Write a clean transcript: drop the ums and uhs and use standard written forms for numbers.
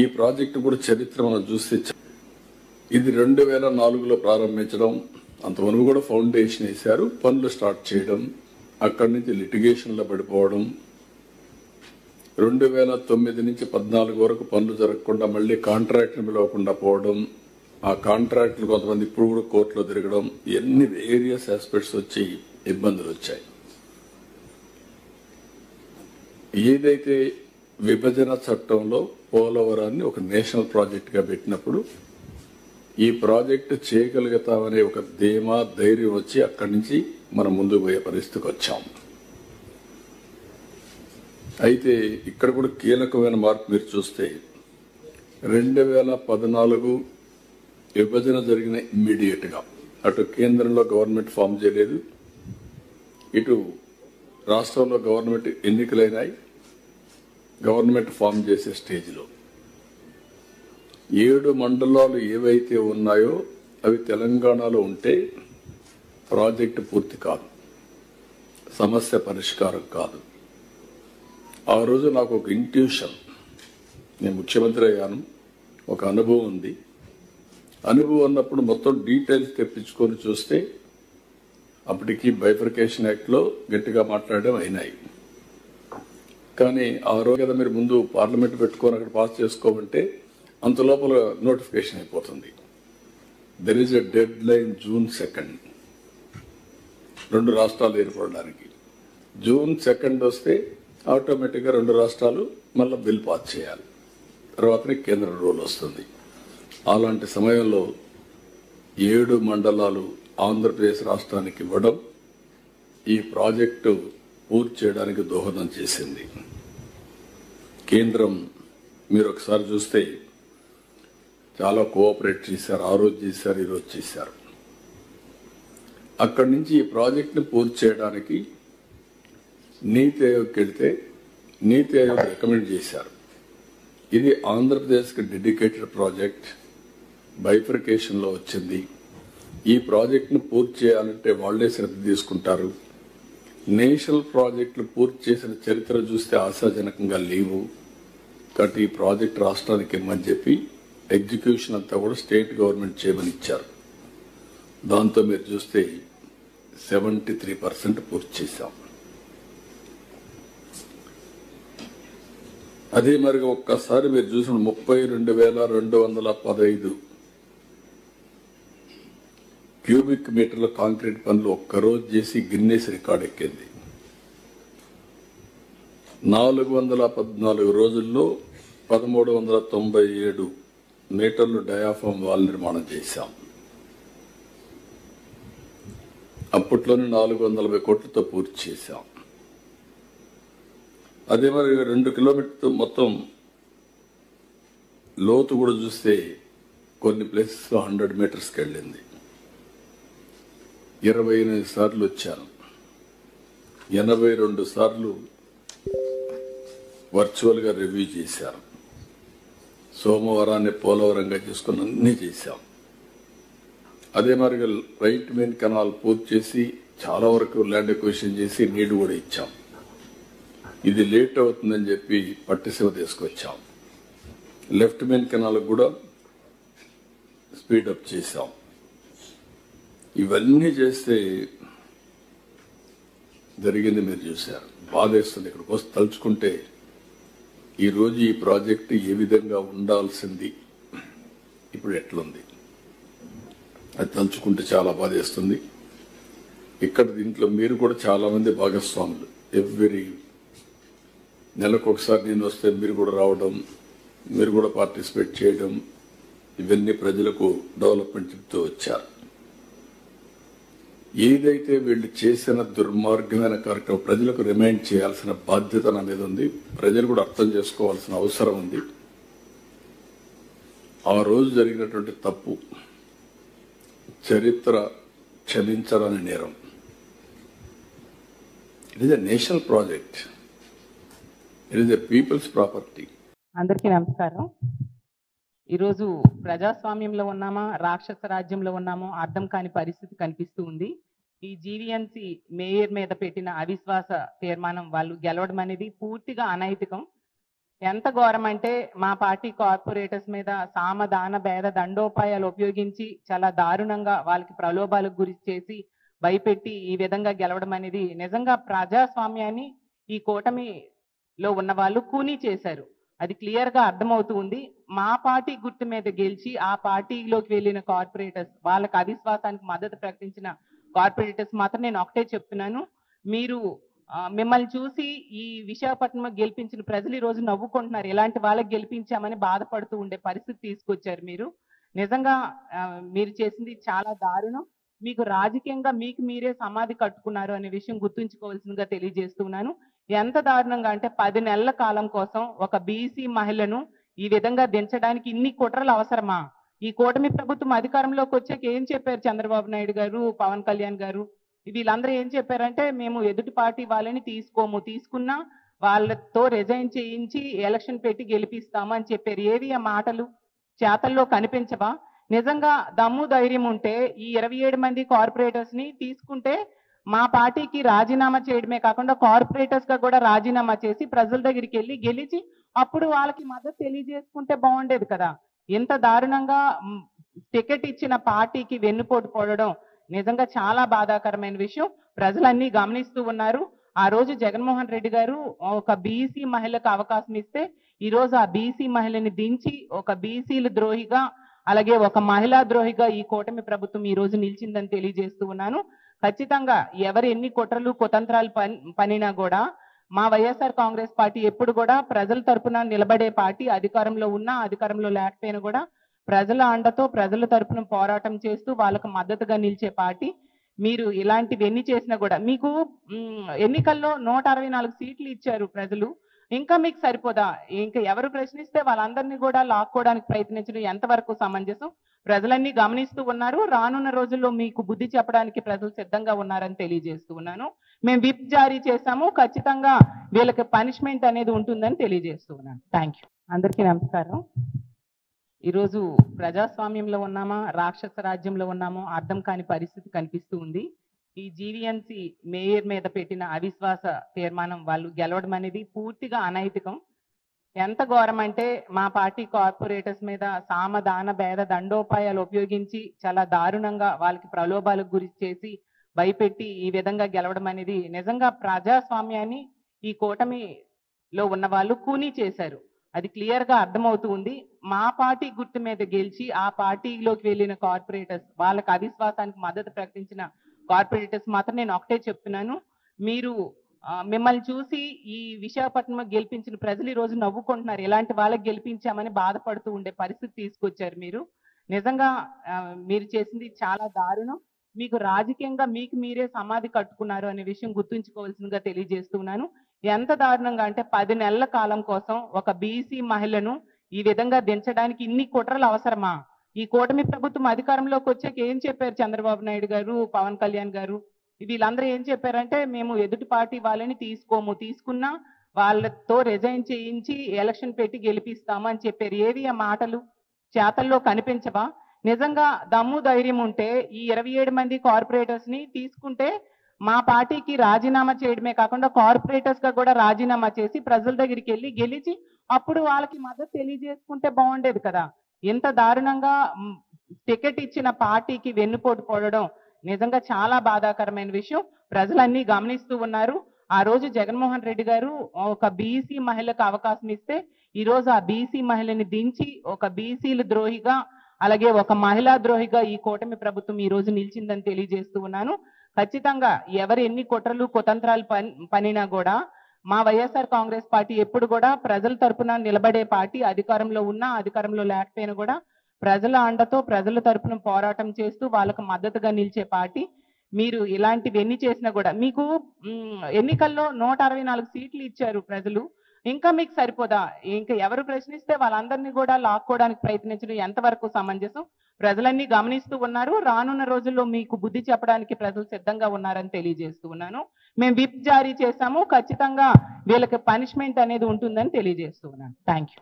ఈ ప్రాజెక్టు కూడా చరిత్ర మనం చూస్తే ఇది 2004లో ప్రారంభించడం, అంతవరకు కూడా ఫౌండేషన్ వేశారు, పనులు స్టార్ట్ చేయడం, అక్కడి నుంచి లిటిగేషన్లో పడిపోవడం, 2009 నుంచి 14 వరకు పనులు జరగకుండా మళ్ళీ కాంట్రాక్ట్ని పిలవకుండా పోవడం, ఆ కాంట్రాక్టులు కొంతమంది ఇప్పుడు కూడా కోర్టులో తిరగడం, ఎన్ని వేరియస్ ఆస్పెక్ట్స్ వచ్చి ఇబ్బందులు వచ్చాయి. ఏదైతే విభజన చట్టంలో పోలవరాన్ని ఒక నేషనల్ ప్రాజెక్టుగా పెట్టినప్పుడు ఈ ప్రాజెక్టు చేయగలుగుతామనే ఒక ధీమా ధైర్యం వచ్చి అక్కడి నుంచి మనం ముందుకు పోయే పరిస్థితికి వచ్చాం. అయితే ఇక్కడ కూడా కీలకమైన మార్పు మీరు చూస్తే 2014 విభజన జరిగిన ఇమ్మీడియట్ గా అటు కేంద్రంలో గవర్నమెంట్ ఫామ్ చేయలేదు, ఇటు రాష్ట్రంలో గవర్నమెంట్ ఎన్నికలైనాయి. గవర్నమెంట్ ఫామ్ చేసే స్టేజ్లో 7 మండలాలు ఏవైతే ఉన్నాయో అవి తెలంగాణలో ఉంటే ప్రాజెక్టు పూర్తి కాదు, సమస్య పరిష్కారం కాదు. ఆ రోజు నాకు ఒక ఇంట్యూషన్, నేను ముఖ్యమంత్రి అయ్యాను, ఒక అనుభవం ఉంది. అనుభవం ఉన్నప్పుడు మొత్తం డీటెయిల్స్ తెప్పించుకొని చూస్తే అప్పటికి బైఫర్కేషన్ యాక్ట్లో గట్టిగా మాట్లాడడం అయినాయి. కానీ ఆ రోజు కదా మీరు ముందు పార్లమెంట్ పెట్టుకొని అక్కడ పాస్ చేసుకోమంటే అంత లోపల నోటిఫికేషన్ అయిపోతుంది. There is a dead line June 2 రెండు రాష్ట్రాలు ఏర్పడడానికి. June 2 వస్తే ఆటోమేటిక్గా రెండు రాష్ట్రాలు మళ్ళీ బిల్ పాస్ చేయాలి, తర్వాతనే కేంద్ర రూల్ వస్తుంది. అలాంటి సమయంలో 7 మండలాలు ఆంధ్రప్రదేశ్ రాష్ట్రానికి ఇవ్వడం ఈ ప్రాజెక్టు పూర్తి చేయడానికి దోహదం చేసింది. కేంద్రం మీరు ఒకసారి చూస్తే చాలా కోఆపరేట్ చేశారు, ఆ రోజు చేశారు, ఈ రోజు చేశారు. అక్కడి నుంచి ఈ ప్రాజెక్టును పూర్తి చేయడానికి నీతి ఆయోగ్కి వెళ్తే నీతి ఆయోగ్ రికమెండ్ చేశారు, ఇది ఆంధ్రప్రదేశ్కి డెడికేటెడ్ ప్రాజెక్ట్, బైఫర్కేషన్లో వచ్చింది, ఈ ప్రాజెక్టును పూర్తి చేయాలంటే వాళ్లే శ్రద్ధ తీసుకుంటారు, నేషనల్ ప్రాజెక్టులు పూర్తి చేసిన చరిత్ర చూస్తే ఆశాజనకంగా లేవు, కాబట్టి ఈ ప్రాజెక్ట్ రాష్ట్రానికి ఇమ్మని చెప్పి ఎగ్జిక్యూషన్ అంతా కూడా స్టేట్ గవర్నమెంట్ చేయమని ఇచ్చారు. దాంతో మీరు చూస్తే 73% పూర్తి చేశాం. అదే మరి ఒక్కసారి మీరు చూసిన 32,215 క్యూబిక్ మీటర్ల కాంక్రీట్ పనులు ఒక్కరోజు చేసి గిన్నెస్ రికార్డ్ ఎక్కింది. 414 రోజుల్లో 1397 మీటర్లు డయాఫామ్ వాల్ నిర్మాణం చేశాం. అప్పట్లోనే 440 కోట్లతో పూర్తి చేశాం. అదే మరి 2 కిలోమీటర్లు మొత్తం లోతు కూడా చూస్తే కొన్ని ప్లేసెస్ 100 మీటర్స్కి వెళ్ళింది. 28 సార్లు వచ్చాను, 82 సార్లు వర్చువల్ గా రివ్యూ చేశారు. సోమవారాన్ని పోలవరంగా చేసుకుని అన్ని చేశాం. అదే మరి రైట్ మెయిన్ కెనాల్ పూర్తి చేసి చాలా వరకు ల్యాండ్ ఎక్విజిషన్ చేసి నీళ్లు కూడా ఇచ్చాం. ఇది లేట్ అవుతుందని చెప్పి పట్టిసీమ తీసుకొచ్చాం. లెఫ్ట్ మెయిన్ కెనాల్ కూడా స్పీడప్ చేశాం. ఇవన్నీ చేస్తే జరిగింది మీరు చూశారు. బాధేస్తుంది ఇక్కడికి వస్తే తలుచుకుంటే. ఈరోజు ఈ ప్రాజెక్టు ఏ విధంగా ఉండాల్సింది ఇప్పుడు ఎట్లుంది అది తలుచుకుంటే చాలా బాధేస్తుంది. ఇక్కడ దీంట్లో మీరు కూడా చాలా మంది భాగస్వాములు. ఎవ్రీ నెలకు ఒకసారి నేను వస్తే మీరు కూడా రావడం, మీరు కూడా పార్టిసిపేట్ చేయడం, ఇవన్నీ ప్రజలకు డెవలప్మెంట్ చెప్తూ వచ్చారు. ఏదైతే వీళ్ళు చేసిన దుర్మార్గమైన కార్యక్రమం ప్రజలకు రిమైండ్ చేయాల్సిన బాధ్యత నా మీద ఉంది. ప్రజలు కూడా అర్థం చేసుకోవాల్సిన అవసరం ఉంది. ఆ రోజు జరిగినటువంటి తప్పు చరిత్ర క్షమించరాని నేరం. It is a national project, it is a peoples property. అందరికీ నమస్కారం. ఈరోజు ప్రజాస్వామ్యంలో ఉన్నామా రాక్షస రాజ్యంలో ఉన్నామో అర్థం కాని పరిస్థితి కనిపిస్తూ ఉంది. ఈ జీవీఎంసీ మేయర్ మీద పెట్టిన అవిశ్వాస తీర్మానం వాళ్ళు గెలవడం అనేది పూర్తిగా అనైతికం. ఎంత ఘోరం అంటే మా పార్టీ కార్పొరేటర్స్ మీద సామదాన భేద దండోపాయాలు ఉపయోగించి చాలా దారుణంగా వాళ్ళకి ప్రలోభాలకు గురి చేసి భయపెట్టి ఈ విధంగా గెలవడం అనేది నిజంగా ప్రజాస్వామ్యాన్ని ఈ కూటమిలో ఉన్న వాళ్ళు కూనీ చేశారు. అది క్లియర్ గా అర్థమవుతుంది. మా పార్టీ గుర్తు మీద గెలిచి ఆ పార్టీలోకి వెళ్ళిన కార్పొరేటర్స్ వాళ్ళకి అవిశ్వాసానికి మద్దతు ప్రకటించిన కార్పొరేటర్స్ మాత్రం నేను ఒకటే చెప్తున్నాను, మీరు మిమ్మల్ని చూసి ఈ విశాఖపట్నం గెలిపించిన ప్రజలు ఈ రోజు నవ్వుకుంటున్నారు. ఇలాంటి వాళ్ళకి గెలిపించామని బాధపడుతూ ఉండే పరిస్థితి తీసుకొచ్చారు మీరు. నిజంగా మీరు చేసింది చాలా దారుణం. మీకు రాజకీయంగా మీకు మీరే సమాధి కట్టుకున్నారు అనే విషయం గుర్తుంచుకోవాల్సిందిగా తెలియజేస్తున్నాను. ఎంత దారుణంగా అంటే 10 నెలల కాలం కోసం ఒక బీసీ మహిళను ఈ విధంగా దించడానికి ఇన్ని కుట్రలు అవసరమా? ఈ కూటమి ప్రభుత్వం అధికారంలోకి వచ్చాక ఏం చెప్పారు చంద్రబాబు నాయుడు గారు, పవన్ కళ్యాణ్ గారు? వీళ్ళందరూ ఏం చెప్పారంటే మేము ఎదుటి పార్టీ వాళ్ళని తీసుకోము, తీసుకున్నా వాళ్ళతో రిజైన్ చేయించి ఎలక్షన్ పెట్టి గెలిపిస్తాము అని చెప్పారు. ఏవి ఆ మాటలు? చేతల్లో కనిపించవా? నిజంగా దమ్ము ధైర్యం ఉంటే ఈ 27 మంది కార్పొరేటర్స్ ని తీసుకుంటే మా పార్టీకి రాజీనామా చేయడమే కాకుండా కార్పొరేటర్స్ గా కూడా రాజీనామా చేసి ప్రజల దగ్గరికి వెళ్ళి గెలిచి అప్పుడు వాళ్ళకి మద్దతు తెలియజేసుకుంటే బాగుండేది కదా. ఇంత దారుణంగా టికెట్ ఇచ్చిన పార్టీకి వెన్నుపోటు పోవడం నిజంగా చాలా బాధాకరమైన విషయం. ప్రజలన్నీ గమనిస్తూ ఉన్నారు. ఆ రోజు జగన్మోహన్ రెడ్డి గారు ఒక బీసీ మహిళకు అవకాశం ఇస్తే ఈ రోజు ఆ బీసీ మహిళని దించి ఒక బీసీల ద్రోహిగా అలాగే ఒక మహిళా ద్రోహిగా ఈ కూటమి ప్రభుత్వం ఈ రోజు నిలిచిందని తెలియజేస్తూ ఉన్నాను. ఖచ్చితంగా ఎవరు ఎన్ని కుట్రలు కుతంత్రాలు పనినా కూడా మా వైఎస్ఆర్ కాంగ్రెస్ పార్టీ ఎప్పుడు కూడా ప్రజల తరపున నిలబడే పార్టీ. అధికారంలో ఉన్నా అధికారంలో లేకపోయినా కూడా ప్రజల అండతో ప్రజల తరపున పోరాటం చేస్తూ వాళ్ళకు మద్దతుగా నిలిచే పార్టీ. మీరు ఇలాంటివి ఎన్ని చేసినా కూడా మీకు ఎన్నికల్లో 164 సీట్లు ఇచ్చారు ప్రజలు. ఇంకా మీకు సరిపోదా? ఇంకా ఎవరు ప్రశ్నిస్తే వాళ్ళందరినీ కూడా లాక్కోవడానికి ప్రయత్నించడం ఎంతవరకు సమంజసం? ప్రజలన్నీ గమనిస్తూ ఉన్నారు. రానున్న రోజుల్లో మీకు బుద్ధి చెప్పడానికి ప్రజలు సిద్ధంగా ఉన్నారని తెలియజేస్తూ ఉన్నాను. మేము విప్ జారీ చేశాము. ఖచ్చితంగా వీళ్ళకి పనిష్మెంట్ అనేది ఉంటుందని తెలియజేస్తూ ఉన్నాను. Thank you. అందరికీ నమస్కారం. ఈరోజు ప్రజాస్వామ్యంలో ఉన్నామా రాక్షస రాజ్యంలో ఉన్నామో అర్థం కాని పరిస్థితి కనిపిస్తూ ఉంది. ఈ జీవీఎంసీ మేయర్ మీద పెట్టిన అవిశ్వాస తీర్మానం వాళ్ళు గెలవడం అనేది పూర్తిగా అనైతికం. ఎంత ఘోరం అంటే మా పార్టీ కార్పొరేటర్స్ మీద సామదాన భేద దండోపాయాలు ఉపయోగించి చాలా దారుణంగా వాళ్ళకి ప్రలోభాలకు గురి చేసి భయపెట్టి ఈ విధంగా గెలవడం అనేది నిజంగా ప్రజాస్వామ్యాన్ని ఈ కూటమిలో ఉన్న వాళ్ళు కూనీ చేశారు. అది క్లియర్ గా అర్థమవుతూ ఉంది. మా పార్టీ గుర్తు మీద గెలిచి ఆ పార్టీలోకి వెళ్ళిన కార్పొరేటర్స్ వాళ్ళకి అవిశ్వాసానికి మద్దతు ప్రకటించిన కార్పొరేటర్స్ మాత్రం నేను ఒకటే చెప్తున్నాను, మీరు మిమ్మల్ని చూసి ఈ విశాఖపట్నం గెలిపించిన ప్రజలు ఈ రోజు నవ్వుకుంటున్నారు. ఇలాంటి వాళ్ళకి గెలిపించామని బాధపడుతూ ఉండే పరిస్థితి తీసుకొచ్చారు మీరు. నిజంగా మీరు చేసింది చాలా దారుణం. మీకు రాజకీయంగా మీకు మీరే సమాధి కట్టుకున్నారు అనే విషయం గుర్తుంచుకోవాల్సిందిగా తెలియజేస్తున్నాను. ఎంత దారుణంగా అంటే 10 నెలల కాలం కోసం ఒక బీసీ మహిళను ఈ విధంగా దించడానికి ఇన్ని కుట్రలు అవసరమా? ఈ కూటమి ప్రభుత్వం అధికారంలోకి వచ్చాక ఏం చెప్పారు చంద్రబాబు నాయుడు గారు, పవన్ కళ్యాణ్ గారు? వీళ్ళందరూ ఏం చెప్పారంటే మేము ఎదుటి పార్టీ వాళ్ళని తీసుకోము, తీసుకున్నా వాళ్ళతో రిజైన్ చేయించి ఎలక్షన్ పెట్టి గెలిపిస్తాము అని చెప్పారు. ఏవి ఆ మాటలు? చేతల్లో కనిపించవా? నిజంగా దమ్ము ధైర్యం ఉంటే ఈ 27 మంది కార్పొరేటర్స్ ని తీసుకుంటే మా పార్టీకి రాజీనామా చేయడమే కాకుండా కార్పొరేటర్స్ గా కూడా రాజీనామా చేసి ప్రజల దగ్గరికి వెళ్ళి గెలిచి అప్పుడు వాళ్ళకి మద్దతు తెలియజేసుకుంటే బాగుండేది కదా. ఇంత దారుణంగా టికెట్ ఇచ్చిన పార్టీకి వెన్నుపోటు పోవడం నిజంగా చాలా బాధాకరమైన విషయం. ప్రజలన్నీ గమనిస్తూ ఉన్నారు. ఆ రోజు జగన్మోహన్ రెడ్డి గారు ఒక బీసీ మహిళకు అవకాశం ఇస్తే ఈ రోజు ఆ బీసీ మహిళని దించి ఒక బీసీల ద్రోహిగా అలాగే ఒక మహిళా ద్రోహిగా ఈ కూటమి ప్రభుత్వం ఈ రోజు నిలిచిందని తెలియజేస్తూ ఉన్నాను. ఖచ్చితంగా ఎవరు ఎన్ని కుట్రలు కుతంత్రాలు పనినా కూడా మా వైఎస్ఆర్ కాంగ్రెస్ పార్టీ ఎప్పుడు కూడా ప్రజల తరపున నిలబడే పార్టీ. అధికారంలో ఉన్నా అధికారంలో లేకపోయినా కూడా ప్రజల అండతో ప్రజల తరపున పోరాటం చేస్తూ వాళ్ళకు మద్దతుగా నిలిచే పార్టీ. మీరు ఇలాంటివి ఎన్ని చేసినా కూడా మీకు ఎన్నికల్లో 164 సీట్లు ఇచ్చారు ప్రజలు. ఇంకా మీకు సరిపోదా? ఇంకా ఎవరు ప్రశ్నిస్తే వాళ్ళందరినీ కూడా లాక్కోవడానికి ప్రయత్నించడం ఎంతవరకు సమంజసం? ప్రజలన్నీ గమనిస్తూ ఉన్నారు. రానున్న రోజుల్లో మీకు బుద్ధి చెప్పడానికి ప్రజలు సిద్ధంగా ఉన్నారని తెలియజేస్తూ ఉన్నాను. మేము విప్ జారీ చేశాము. ఖచ్చితంగా వీళ్ళకి పనిష్మెంట్ అనేది ఉంటుందని తెలియజేస్తూ ఉన్నాను. Thank you.